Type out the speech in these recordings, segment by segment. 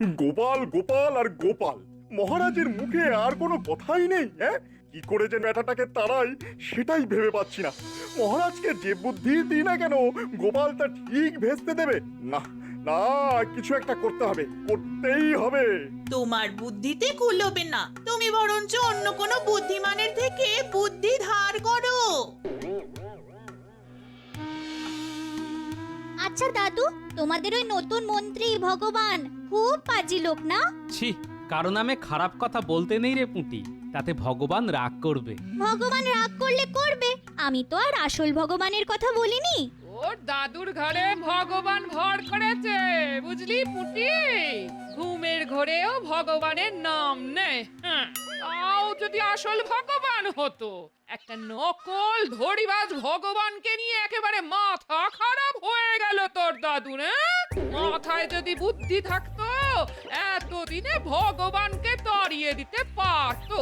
গোপাল গোপাল আর গোপাল, মহারাজের মুখে আর কোনো কথাই নেই। হ্যাঁ, কি করে যে ব্যাটাটাকে তাড়াই সেটাই ভেবে পাচ্ছি না। মহারাজকে যে বুদ্ধি দিই না কেন, গোপাল তা ঠিক ভেস্তে দেবে না। না, কিছু একটা করতে হবে, করতেই হবে। তোমার বুদ্ধিতে কুলোবে না, তুমি বরঞ্চ অন্য কোনো বুদ্ধিমানের থেকে বুদ্ধি ধার করো। আচ্ছা দাদু, তোমাদের ওই নতুন মন্ত্রী ভগবান খুব পাজি লোক না? ছি, কারো নামে খারাপ কথা বলতে নেই রে পুঁটি, তাতে ভগবান রাগ করবে। ভগবান রাগ করলে করবে, আমি তো আর আসল ভগবানের কথা বলিনি। ওর দাদুর ঘরে ভগবান ভর করেছে, বুঝলি পুটি? ঘুমের ঘরেও ভগবানের নাম নেই। তাও যদি আসল ভগবান হতো, একটা নকল ধড়িবাজ ভগবানকে নিয়ে একেবারে মাথা খারাপ হয়ে গেল তোর দাদুর। মাথায় যদি বুদ্ধি থাকতো, এতদিনে ভগবানকে তাড়িয়ে দিতে পারতো।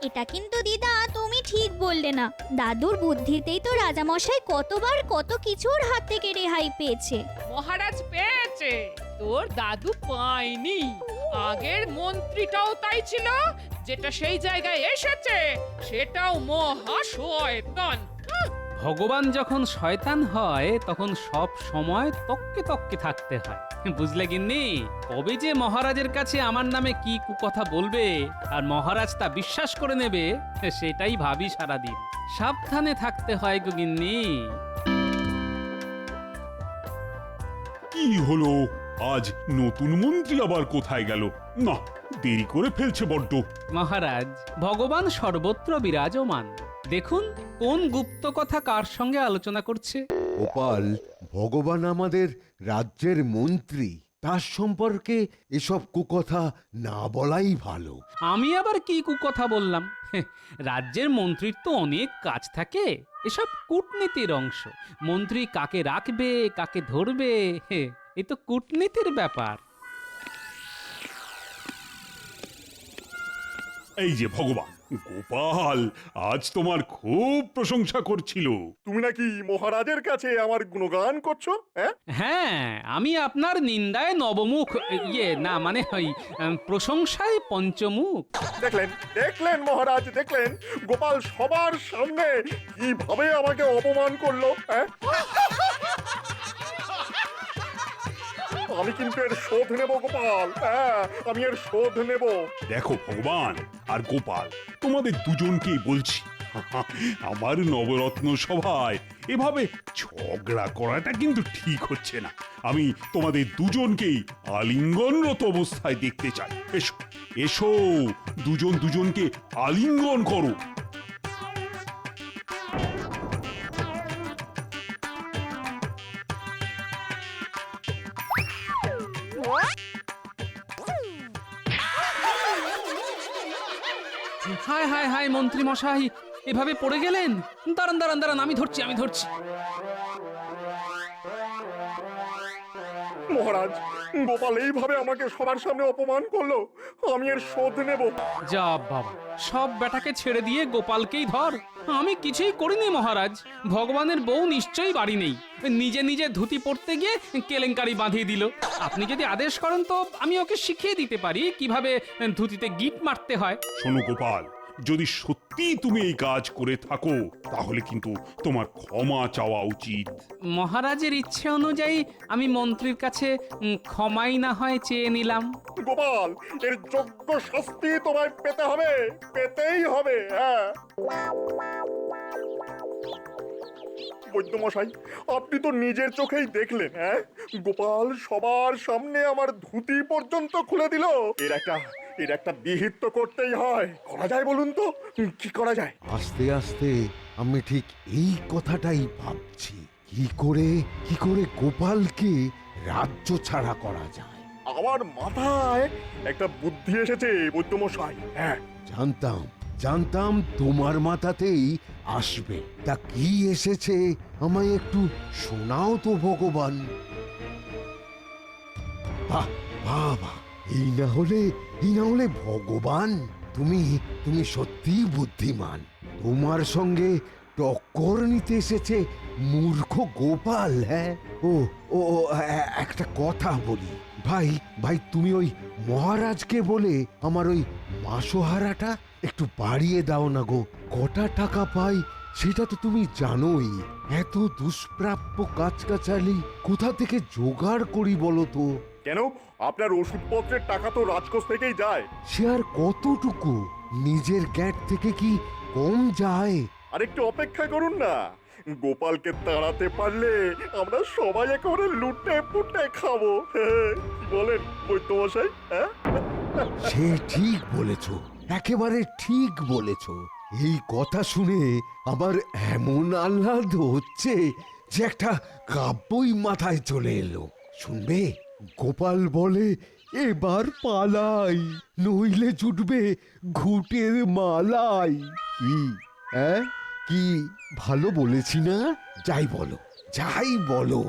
এটা কিন্তু দিদা তুমি ঠিক বললে না, দাদুর বুদ্ধিতেই তো রাজামশাই কতবার কত কিছুর হাত থেকে রেহাই পেয়েছে। মহারাজ পেয়েছে, তোর দাদু পায়নি। আগের মন্ত্রীটাও তাই ছিল, যেটা সেই জায়গায় এসেছে সেটাও মহা শয়তান। ভগবান যখন শয়তান হয় তখন সব সময় তককে তককে থাকতে হয়, বুঝলে গিন্নি? কবে যে মহারাজের কাছে আমার নামে কি কুকথা বলবে আর মহারাজ তা বিশ্বাস করে নেবে, সেটাই ভাবি সারাদিন। সাবধানে থাকতে হয় গো গিন্নি। কি হলো আজ? নতুন মন্ত্রী আবার কোথায় গেল? না, দেরি করে ফেলছে বড্ড। মহারাজ, ভগবান সর্বত্র বিরাজমান। দেখুন কোন গুপ্ত কথা কার সঙ্গে আলোচনা করছে। গোপাল, ভগবান আমাদের রাজ্যের মন্ত্রী, তার সম্পর্কে এসব কুকথা না বলাই ভালো। আমি আবার কি কুকথা বললাম? রাজ্যের মন্ত্রীর তো অনেক কাজ থাকে, এসব কূটনীতির অংশ। মন্ত্রী কাকে রাখবে, কাকে ধরবে, এ তো কূটনীতির ব্যাপার। এই যে ভগবান, গোপাল আজ তোমার খুব প্রশংসা করছিল। তুমি নাকি মহারাজের কাছে আমার গুণগান করছো? হ্যাঁ, হ্যাঁ, আমি আপনার নিন্দায় নবমুখ, না মানে ওই প্রশংসায় পঞ্চমুখ। দেখলেন দেখলেন মহারাজ, দেখলেন গোপাল সবার সামনে কিভাবে আমাকে অপমান করলো। হ্যাঁ, আমি কিন্তু এর শোধ নেব গোপাল। হ্যাঁ, আমি এর শোধ নেব। দেখো ভগবান আর গোপাল, তোমাদের দুজনকেই বলছি, আমার নবরত্ন সভায় এভাবে ঝগড়া করাটা কিন্তু ঠিক হচ্ছে না। আমি তোমাদের দুজনকেই আলিঙ্গনরত অবস্থায় দেখতে চাই। এসো এসো, দুজন দুজনকে আলিঙ্গন করো। হায় হায় হায়, মন্ত্রী মশাই এভাবে পড়ে গেলেন? দাঁড়ান দাঁড়ান দাঁড়ান, আমি ধরছি আমি ধরছি। মহারাজ, গোপাল এইভাবে আমাকে সবার সামনে অপমান করলো, আমি এর শোধ নেব। যা বাবা, সব বেটাকে ছেড়ে দিয়ে গোপালকেই ধর। আমি কিছুই করিনি মহারাজ, ভগবানের বউ নিশ্চয়ই বাড়ি নেই, নিজে নিজে ধুতি পড়তে গিয়ে কেলেঙ্কারি বাঁধিয়ে দিল। আপনি যদি আদেশ করেন তো আমি ওকে শিখিয়ে দিতে পারি কিভাবে ধুতিতে গিট মারতে হয়। শোনো গোপাল, যদি সত্যি তুমি এই কাজ করে থাকো তাহলে কিন্তু তোমার ক্ষমা চাওয়া উচিত। মহারাজের ইচ্ছে অনুযায়ী আমি মন্ত্রীর কাছে ক্ষমাই না হয় চেয়ে নিলাম। গোপাল, এর যোগ্য শাস্তি তোমায় পেতে হবে, পেতেই হবে। হ্যাঁ, বৈদ্যমশাই, আপনি তো নিজের চোখেই দেখলেন। হ্যাঁ, গোপাল সবার সামনে আমার ধুতি পর্যন্ত খুলে দিল। এর একটা বিহিত তো করতেই হয়। করা যায় বলুন তো, কি করা যায়? আস্তে আস্তে আমি ঠিক এই কথাটাই ভাবছি, কি করে গোপালকে রাজ্য ছাড়া করা যায়। আমার মাথায় একটা বুদ্ধি এসেছে বৈদ্যমশাই। হ্যাঁ, জানতাম তোমার মাথাতেই আসবে। তা কি এসেছে আমায় একটু শোনাও তো ভগবান। বাহ বাহ বাহ, এই না হলে ভগবান, তুমি সত্যিই বুদ্ধিমান। তোমার সঙ্গে টক্কর নিতে এসেছে মূর্খ গোপাল। হ্যাঁ, ও ও ও, একটা কথা বলি, ভাই ভাই তুমি ওই মহারাজকে বলে আমার ওই মাসোহারাটা একটু বাড়িয়ে দাও না গো। কটা টাকা পাই সেটা তো তুমি জানোই। এত দুষ্প্রাপ্য কাজকাচালি কোথা থেকে জোগাড় করি বলো তো? কেন, আপনার ওষুধপত্রের টাকা তো রাজকোষ থেকেই যায়। সে আর কতটুকু? নিজের গ্যাট থেকে কি কম যায়? আর একটু অপেক্ষা করুন না, গোপালকে তাড়াতে পারলে আমরা সবাই একেবারে লুটে পুটে খাবো। কি বলেন বৈদ্যমশাই? হ্যাঁ, সে ঠিক বলেছ, একেবারে ঠিক বলেছ। এই কথা শুনে আমার এমন আহ্লাদ হচ্ছে যে একটা কাব্যই মাথায় চলে এলো। শুনবে, গোপাল বলে এবার পালাই, নইলে জুটবে ঘুটের মালাই। কি হ্যাঁ, কি ভালো বলেছি না? যাই বলো, যাই বলো,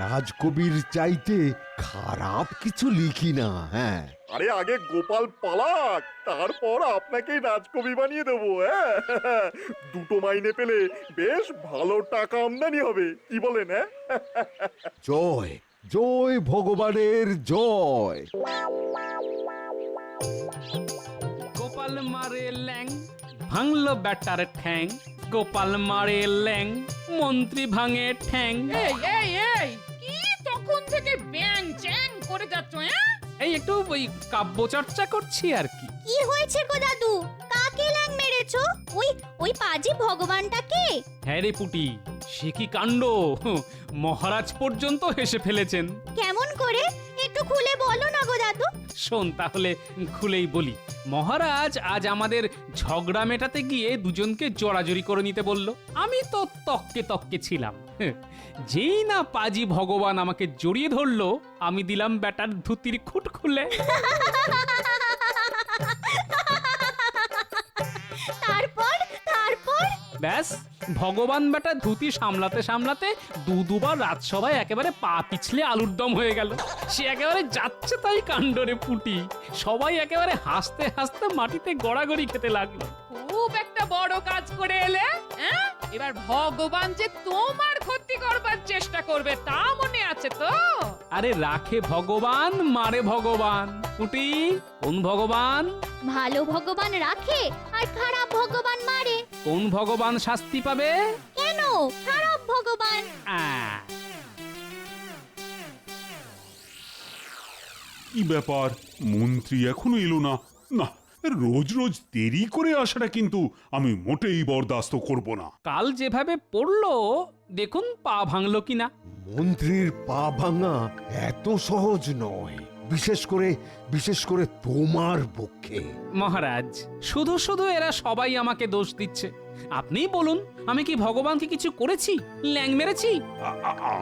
রাজকবির চাইতে খারাপ কিছু লিখি না। হ্যাঁ, আরে আগে গোপাল পালাক, তারপর আপনাকেই রাজকবি বানিয়ে দেবো। হ্যাঁ, দুটো মাইনে পেলে বেশ ভালো টাকা আমদানি হবে। কি বলেন? হ্যাঁ, জয় জয় ভগবানের জয়। গোপাল মারে ল্যাং, ভাঙলো ব্যাটার ঠ্যাং। গোপাল মারে ল্যাং, মন্ত্রী ভাঙে ঠ্যাং। এই এই এই কি তখন থেকে ব্যাং চ্যাং করে যাচ্ছ? এই একটু ওই কাব্য চর্চা করছি আর কি। কি হয়েছে গো দাদু? কাকে ল্যাং মেরেছো? ওই ওই পাজি ভগবানটাকে? হ্যাঁ রে পুটি, সে কি কাণ্ড! মহারাজ পর্যন্ত হেসে ফেলেছেন। কেমন করে? একটু খুলে বলো না গো দাদু। শোন তাহলে খুলেই বলি। মহারাজ আজ আমাদের ঝগড়া মেটাতে গিয়ে দুজনকে জড়াজড়ি করে নিতে বলল। আমি তো তককে তককে ছিলাম। যেই না পাজি ভগবান আমাকে জড়িয়ে ধরলো, আমি দিলাম ব্যাটার ধুতির খুঁট খুলে। তারপর তারপর ব্যাস, ভগবান বেটা ধুতি সামলাতে সামলাতে দুবার রাজসভায় একেবারে পা পিছলে আলুর দম হয়ে গেল। সে একেবারে যাচ্ছে তাই কাণ্ডরে পুটি। সবাই একেবারে হাসতে হাসতে মাটিতে গড়াগড়ি খেতে লাগলো। খুব একটা বড় কাজ করে এলে। এবার ভগবান যে তোমার ক্ষতি করবার চেষ্টা করবে তা মনে আছে তো? আরে রাখে ভগবান, মারে ভগবান। পুটি, কোন ভগবান? ভালো ভগবান রাখে আর খারাপ ভগবান মারে। কোন ভগবান শাস্তি পাবে? কেন খারাপ ভগবান? আহ, কি ব্যাপার, মন্ত্রী এখনো এলো না? না, রোজ রোজ দেরি করে আসাটা কিন্তু আমি মোটেই বরদাস্ত করব না। কাল যেভাবে পড়লো দেখুন পা ভাঙলো কিনা। মন্ত্রীর পা ভাঙা এত সহজ নয়, বিশেষ করে তোমার পক্ষে। মহারাজ, শুধু শুধু এরা সবাই আমাকে দোষ দিচ্ছে। আপনিই বলুন, আমি কি ভগবানকে কিছু করেছি? ল্যাং মেরেছি?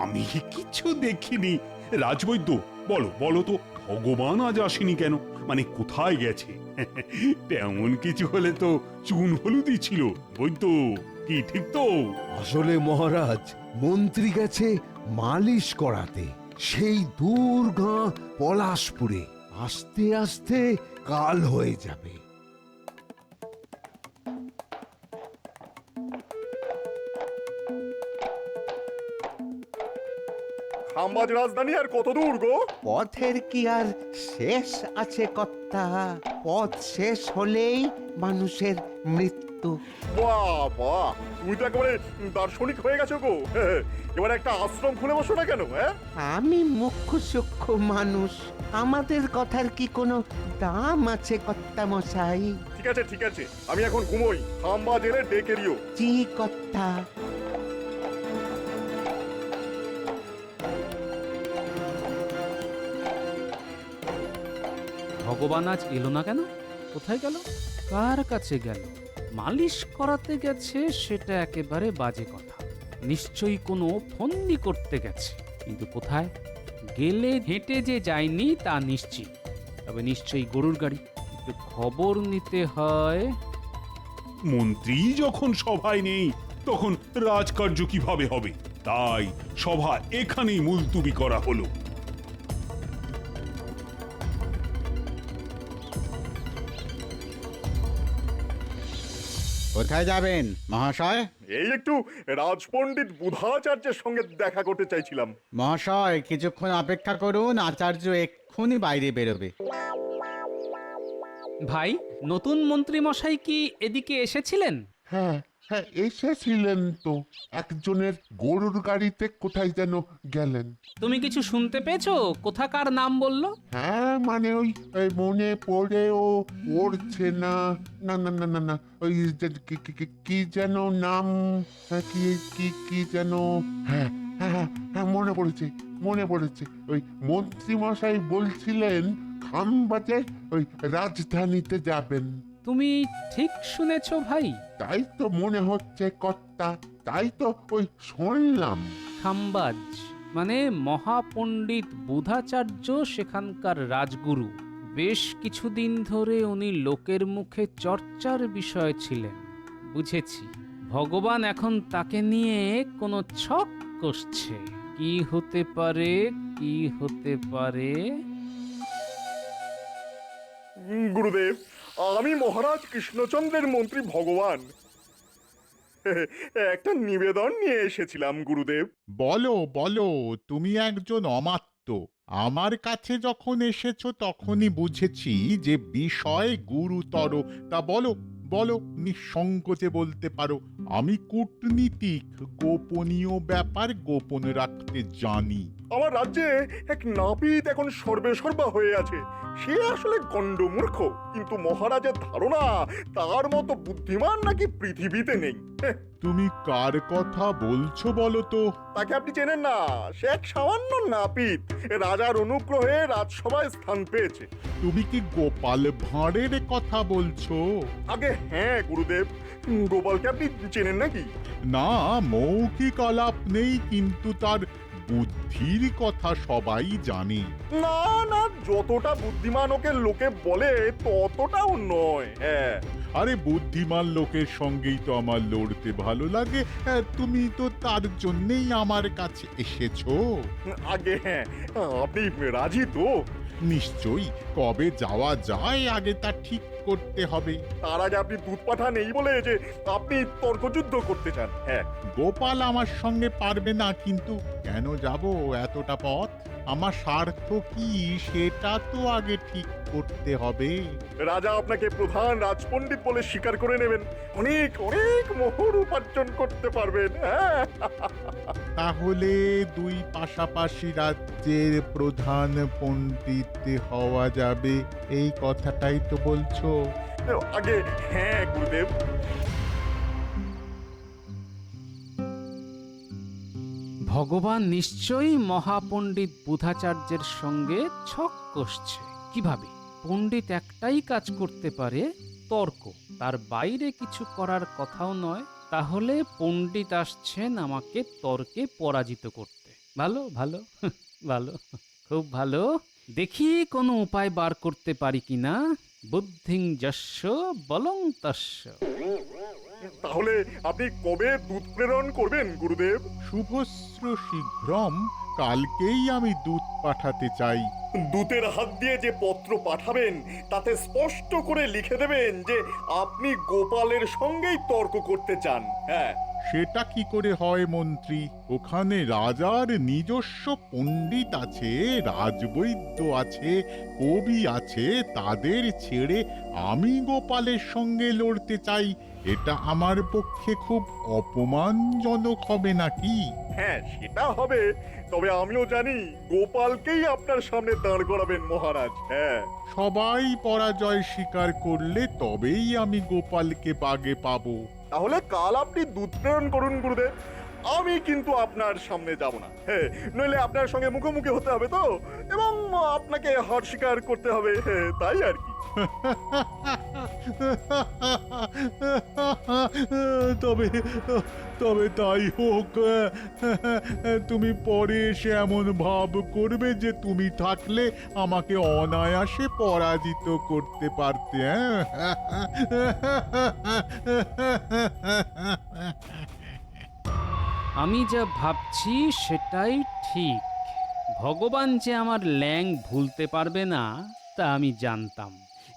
আমি কিছু দেখিনি। রাজবৈদ্য, বলো বলো তো, ভগবান আজ আসেনি কেন? মানে কোথায় গেছে? তেমন কিছু হলে তো চুন হলুদই ছিল। বৈদ্য, কি ঠিক তো? আসলে মহারাজ, মন্ত্রী গেছে মালিশ করাতে সেই দূর গাঁ পলাশপুরে। আস্তে আস্তে কাল হয়ে যাবে। খাম্বাজ রাজধানী আর কত দূর গো? পথের কি আর শেষ আছে কর্তা? পথ শেষ হলেই মানুষের মৃত্যু। বাহ বাহ, তুমি তো একেবারে দার্শনিক হয়ে গেছো গো। এবার একটা আশ্রম খুলে বসো না কেন? হ্যাঁ, আমি মুখ্য সূক্ষ্ম মানুষ, আমাদের কথার কি কোনো দাম আছে কর্তা মশাই? ঠিক আছে ঠিক আছে, আমি এখন ঘুমোই। খাম্বা জেলে ডেকে দিও। জি কর্তা। ভগবান আজ এলো না কেন? কোথায় গেল? কার কাছে গেল? মালিশ করাতে গেছে সেটা একেবারে বাজে কথা। নিশ্চয়ই কোনো ফন্দি করতে গেছে, কিন্তু কোথায় গেলে? হেঁটে যে যায়নি তা নিশ্চিত, তবে নিশ্চয়ই গরুর গাড়ি। একটু খবর নিতে হয়। মন্ত্রী যখন সভায় নেই তখন রাজকার্য কিভাবে হবে? তাই সভা এখানেই মুলতুবি করা হলো। কোথায় যাবেন মহাশয়? এই একটু রাজপণ্ডিত বুধাচার্যের সঙ্গে দেখা করতে চাইছিলাম। মহাশয় কিছুক্ষণ অপেক্ষা করুন, আচার্য এক্ষুনি বাইরে বেরোবে। ভাই, নতুন মন্ত্রী মশাই কি এদিকে এসেছিলেন? হ্যাঁ হ্যাঁ, এসেছিলেন তো। একজনের গরুর গাড়িতে কোথায় যেন গেলেন। তুমি কিছু শুনতে পেয়েছো? কোথাকার নাম বললো? হ্যাঁ মানে ওই ওই মনে পড়েও পড়ছে না। না না না না না, ওই কি যেন নাম, কি কি কি যেন। হ্যাঁ হ্যাঁ হ্যাঁ হ্যাঁ, মনে পড়েছে। ওই মন্ত্রী মশাই বলছিলেন খামবাজে ওই রাজধানীতে যাবেন। তুমি ঠিক শুনেছো ভাই। তাই তো মনে হচ্ছে কর্তা, তাই তো ওই শুনলাম। খাম্বাজ মানে মহাপণ্ডিত বুধাচার্য সেখানকার রাজগুরু। বেশ কিছুদিন ধরে উনি লোকের মুখে চর্চার বিষয় ছিলেন। বুঝেছি, ভগবান এখন তাকে নিয়ে কোনো ছক কষছে। কি হতে পারে, কি হতে পারে? গুরুদেব, আমি মহারাজ কৃষ্ণচন্দ্রের মন্ত্রী ভগবান। একটা নিবেদন নিয়ে এসেছিলাম গুরুদেব। বলো বলো, তুমি একজন অমাত্য। আমার কাছে যখন এসেছো তখনই বুঝেছি যে বিষয় গুরুতর। তা বলো বলো, নিঃসংকোচে বলতে পারো। আমি কূটনীতিক, গোপনীয় ব্যাপার গোপন রাখতে জানি। আমার রাজ্যে এক নাপিত এখন সর্বেসর্বা হয়ে আছে। সে আসলে গণ্ডমূর্খ, কিন্তু মহারাজের ধারণা তার মতো বুদ্ধিমান নাকি পৃথিবীতে নেই। তুমি কার কথা বলছো বলো তো? তাকে আপনি চেনেন না? সে এক সামান্য নাপিত, রাজার অনুগ্রহে রাজসভায় স্থান পেয়েছে। তুমি কি গোপাল ভাঁড়ের কথা বলছো? আগে হ্যাঁ গুরুদেব, গোপালকে আপনি চেনেন নাকি? না, মৌখিক আলাপ নেই, কিন্তু তার বুদ্ধির কথা সবাই জানে। না না, যতটা বুদ্ধিমান ওকে লোকে বলে ততটাও নয়। হ্যাঁ, আরে বুদ্ধিমান লোকের সঙ্গেই তো আমার লড়তে ভালো লাগে। তুমি তো তার জন্যেই আমার কাছে এসেছো। আগে হ্যাঁ, আপনি রাজি তো? নিশ্চয়ই। কবে যাওয়া যায় আগে তা ঠিক করতে হবে। তার আগে আপনি দুধ পাঠা নেই বলে যে আপনি তর্কযুদ্ধ করতে চান। হ্যাঁ, গোপাল আমার সঙ্গে পারবে না, কিন্তু কেন যাব এতটা পথ? আমার স্বার্থ কি সেটা তো আগে ঠিক করতে হবে। রাজা আপনাকে প্রধান রাজপণ্ডিত বলে স্বীকার করে নেবেন, অনেক অনেক মোহর উপার্জন করতে পারবেন। হ্যাঁ, তাহলে দুই পাশাপাশি রাজ্যের প্রধান পণ্ডিত হওয়া যাবে, এই কথাটাই তো বলছো? আগে হ্যাঁ গুরুদেব। ভগবান নিশ্চয়ই মহাপণ্ডিত বুধাচার্যের সঙ্গে ছক কষছে। কিভাবে? পণ্ডিত একটাই কাজ করতে পারে, তর্ক। তার বাইরে কিছু করার কথাও নয়। তাহলে পণ্ডিত আসছেন আমাকে তর্কে পরাজিত করতে। ভালো ভালো ভালো, খুব ভালো। দেখি কোনো উপায় বার করতে পারি কিনা। বুদ্ধিং যস্য বলং তস্য। তাহলে আপনি কবে দুধ প্রেরণ করবেন গুরুদেব? শুভস্র শীঘ্রম, কালকেই আমি দুধ পাঠাতে চাই। দূতের হাত দিয়ে যে পত্র পাঠাবেন তাতে স্পষ্ট করে লিখে দেবেন যে আপনি গোপালের সঙ্গেই তর্ক করতে চান। হ্যাঁ, সেটা কি করে হয় মন্ত্রী? ওখানে রাজার নিজস্ব পণ্ডিত আছে, রাজবৈদ্য আছে, কবি আছে। তাদের ছেড়ে আমি গোপালের সঙ্গে লড়তে চাই, এটা আমার পক্ষে খুব অপমানজনক হবে নাকি? হ্যাঁ সেটা হবে, তবে আমিও জানি গোপালকেই আপনার সামনে দাঁড় করাবেন মহারাজ। হ্যাঁ, সবাই পরাজয় স্বীকার করলে তবেই আমি গোপালকে বাগে পাবো। তাহলে কাল আপনি দুধ প্রেরণ করুন গুরুদেব। আমি কিন্তু আপনার সামনে যাব না। হ্যাঁ, নইলে আপনার সঙ্গে মুখোমুখি হতে হবে তো, এবং আপনাকে হার স্বীকার করতে হবে। হ্যাঁ, তাই আর কি। তবে তবে তাই হোক। তুমি পরে এসে এমন ভাব করবে যে তুমি থাকলে আমাকে অনায়াসে পরাজিত করতে পারতে। আমি যা ভাবছি সেটাই ঠিক। ভগবান যে আমার ল্যাং ভুলতে পারবে না তা আমি জানতাম,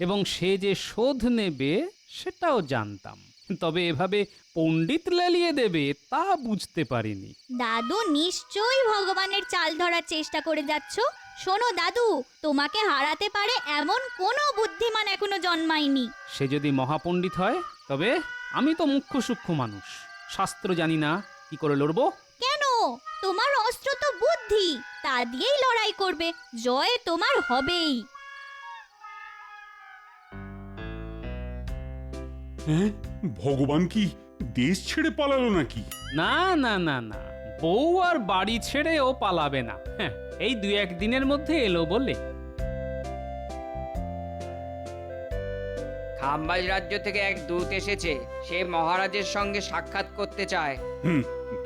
এবং সে যে শোধ নেবে সেটাও জানতাম। তবে এভাবে পণ্ডিত লেলিয়ে দেবে তা বুঝতে পারিনি। দাদু নিশ্চয়ই ভগবানের চাল ধরার চেষ্টা করে যাচ্ছ। শোনো দাদু, তোমাকে হারাতে পারে এমন কোনো বুদ্ধিমান এখনো জন্মায়নি। সে যদি মহাপণ্ডিত হয় তবে আমি তো মুখ্য সূক্ষ্ম মানুষ, শাস্ত্র জানি না, কি করে লড়বো? কেন? তোমার অস্ত্র তো বুদ্ধি, তা দিয়েই লড়াই করবে, জয় তোমার হবেই। হ্যাঁ, ভগবান কি দেশ ছেড়ে পালালো নাকি? না না না না, বউ আর বাড়ি ছেড়েও পালাবে না। হ্যাঁ, এই 2-1 দিনের মধ্যে এলো বলে। খাম্বাজ রাজ্য থেকে এক দূত এসেছে, সে মহারাজের সঙ্গে সাক্ষাৎ করতে চায়।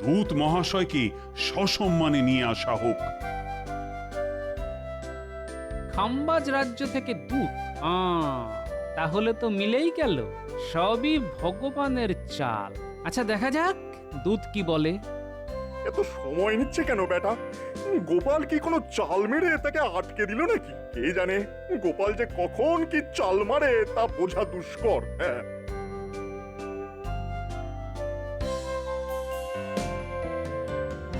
দূত মহাশয়কে সসম্মানে নিয়ে আসা হোক। খাম্বাজ রাজ্য থেকে দূত? তাহলে তো মিলেই গেল, সবই ভগবানের চাল। আচ্ছা, দেখা যাক দূত কি বলে। এত সময় নিচ্ছে কেন বেটা? গোপাল কি কোনো চাল মেরে তাকে আটকে দিল নাকি? কে জানে গোপাল যে কখন কি চাল মারে তা বোঝা দুষ্কর। হ্যাঁ,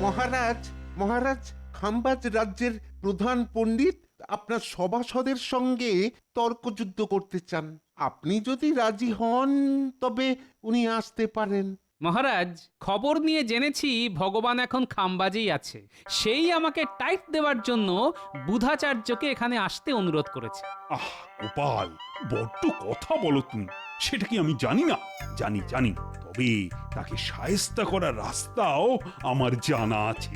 মহারাজ, মহারাজ, খাম্বাজ রাজ্যের প্রধান পণ্ডিত আপনার সভাসদের সঙ্গে তর্কযুদ্ধ করতে চান। আপনি যদি রাজি হন তবে উনি আসতে পারেন। মহারাজ, খবর নিয়ে জেনেছি ভগবান এখন খাম্বাজেই আছে। সেই আমাকে টাইট দেওয়ার জন্য বুধাচার্যকে এখানে আসতে অনুরোধ করেছে। আহ গোপাল, বড্ড কথা বলো তুমি। সেটা কি আমি জানি না? জানি জানি, তবে তাকে শায়েস্তা করার রাস্তাও আমার জানা আছে।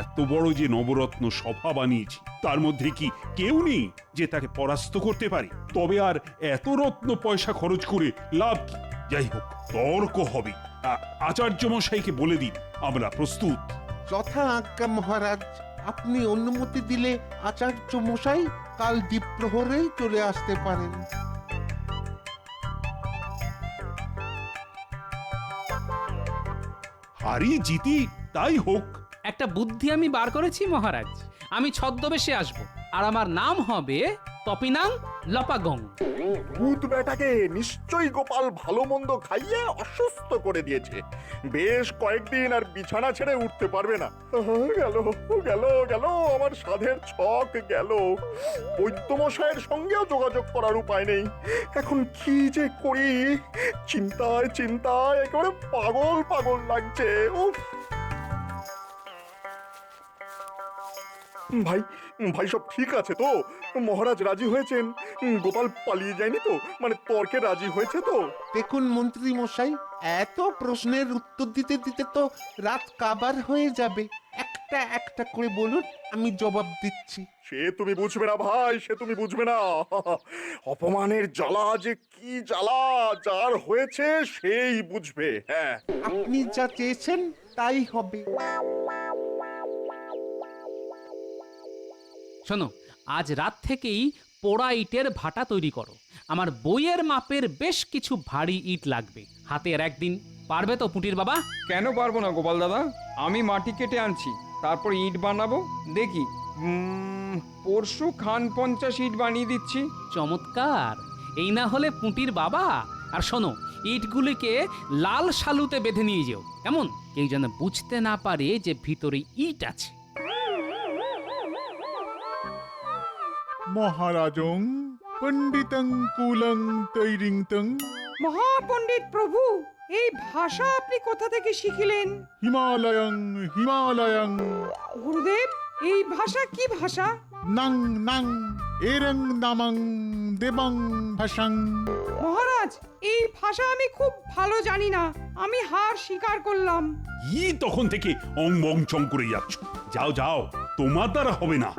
এত বড় যে নবরত্ন সভা বানিয়েছি, তার মধ্যে কি কেউ নেই যে তাকে পরাস্ত করতে পারে? তবে আর এত রত্ন পয়সা খরচ করে লাভ কি? যাই হোক, তর্ক হবে। আচার্য মশাইকে বলে দিন আমরা প্রস্তুত। যথা আজ্ঞা মহারাজ। আপনি অনুমতি দিলে আচার্য মশাই কাল দ্বীপ্রহরেই চলে আসতে পারেন। হারি জিতি তাই হোক। একটা বুদ্ধি আমি বার করেছি মহারাজ। আমি ছদ্মবেশে আসব, আর আমার নাম হবে তপিনাং লপাগং। ভূত বেটাকে নিশ্চয়ই গোপাল ভালো মন্দ খাইয়ে অসুস্থ করে দিয়েছে। বেশ কয়েকদিন আর বিছানা ছেড়ে উঠতে পারবে না। গেল গেল গেল, আমার সাধের ছক গেল। বৈদ্যমশাইয়ের সঙ্গেও যোগাযোগ করার উপায় নেই। এখন কি যে করি, চিন্তায় চিন্তায় একেবারে পাগল পাগল লাগছে। উফ! ভাই ভাই, সব ঠিক আছে তো? মহারাজ রাজি হয়েছেন? গোপাল পালিয়ে যায়নি তো? মানে তর্কে রাজি হয়েছে তো? দেখুন মন্ত্রী মশাই, এত প্রশ্নের উত্তর দিতে দিতে তো রাত কাবার হয়ে যাবে। একটা একটা করে বলুন, আমি জবাব দিচ্ছি। সে তুমি বুঝবে না ভাই, সে তুমি বুঝবে না। অপমানের জ্বালা যে কি জ্বালা, যার হয়েছে সেই বুঝবে। হ্যাঁ, আপনি যা চেয়েছেন তাই হবে। শোনো, আজ রাত থেকেই পোড়া ইটের ভাটা তৈরি করো। আমার বইয়ের মাপের বেশ কিছু ভারী ইট লাগবে। হাতে আর একদিন। পারবে তো পুটির বাবা? কেন পারবো না গোপাল দাদা, আমি মাটি কেটে আনছি, তারপর ইট বানাবো। দেখি, পরশু খান 50 ইট বানিয়ে দিচ্ছি। চমৎকার! এই না হলে পুটির বাবা। আর শোনো, ইটগুলিকে লাল শালুতে বেঁধে নিয়ে যেও, এমন কেউ যেন বুঝতে না পারে যে ভিতরে ইট আছে। মহারাজং পণ্ডিতং কুলং তৈরিংতং। মহাপণ্ডিত প্রভু, এই ভাষা আপনি কোথা থেকে শিখিলেন? হিমালয়ং হিমালয়ং। গুরুদেব, এই ভাষা কি ভাষা? নাং নাং এরং নামং দেবং ভাষাং। মহারাজ, এই ভাষা আমি খুব ভালো জানি না, আমি হার স্বীকার করলাম। ই তখন থেকে অং বং চং করে যাচ্ছ। যাও যাও, তোমার দ্বারা হবে না।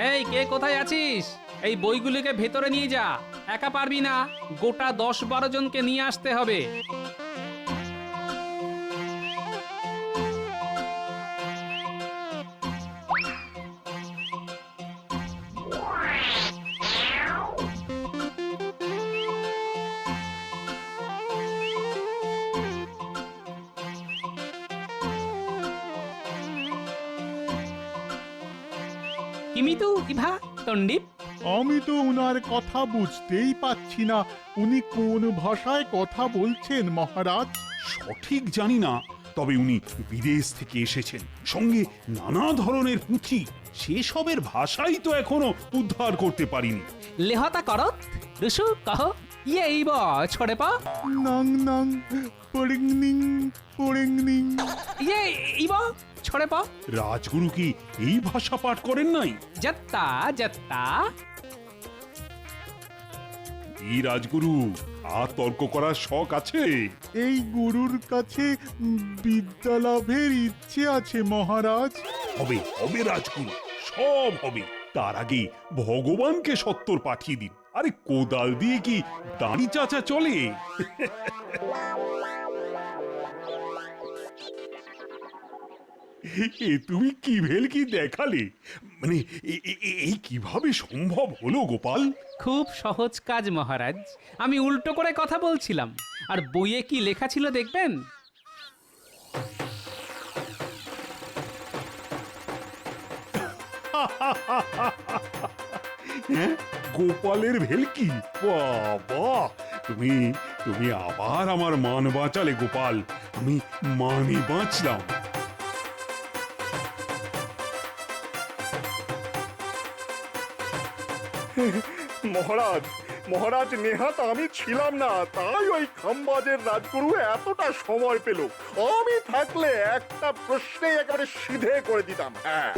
এই, কে কোথায় আছিস? এই বইগুলিকে ভেতরে নিয়ে যা। একা পারবি না, গোটা 10-12 জনকে নিয়ে আসতে হবে। ইমিতু ইভা তন্ডিপ। আমি তো উনার কথা বুঝতেই পাচ্ছি না উনি কোন ভাষায় কথা বলছেন মহারাজ। সঠিক জানি না, তবে উনি বিদেশ থেকে এসেছেন, সঙ্গে নানা ধরনের পুঁথি, সেসবের ভাষাই তো এখনো উদ্ধার করতে পারিনি। লেহতা করত ঋষু কহ ইয়ে ইব ছড়ে পা নাং নাং পড়িংনিং পড়িংনিং। ইয়ে ইব ছড়ে পা। রাজগুরু কি এই ভাষা পাঠ করেন নাই? যত্তা যত্তা। এই রাজগুরু, আর তর্ক করার শখ আছে? এই গুরুর কাছে বিদ্যা লাভের ইচ্ছে আছে মহারাজ। হবে হবে রাজগুরু, সব হবে। তার আগে ভগবানকে সত্তর পাঠিয়ে দিন। আরে কোদাল দিয়ে কি দাড়ি চাচা চলে? এ তুমি কি ভেলকি দেখালে? মানে এই কিভাবে সম্ভব হলো গোপাল? খুব সহজ কাজ মহারাজ, আমি উল্টো করে কথা বলছিলাম। আর বইয়ে কি লেখা ছিল দেখবেন? হ্যাঁ, গোপালের ভেলকি? বাবা, তুমি তুমি আবার আমার মান বাঁচালে গোপাল। আমি মানে বাঁচলাম। মহারাজ, মহারাজ, নেহাত আমি ছিলাম না, তাই ওই খাম্বাজের রাজগুরু এতটা সময় পেল। আমি থাকলে একটা প্রশ্নে একেবারে সিধে করে দিতাম। হ্যাঁ,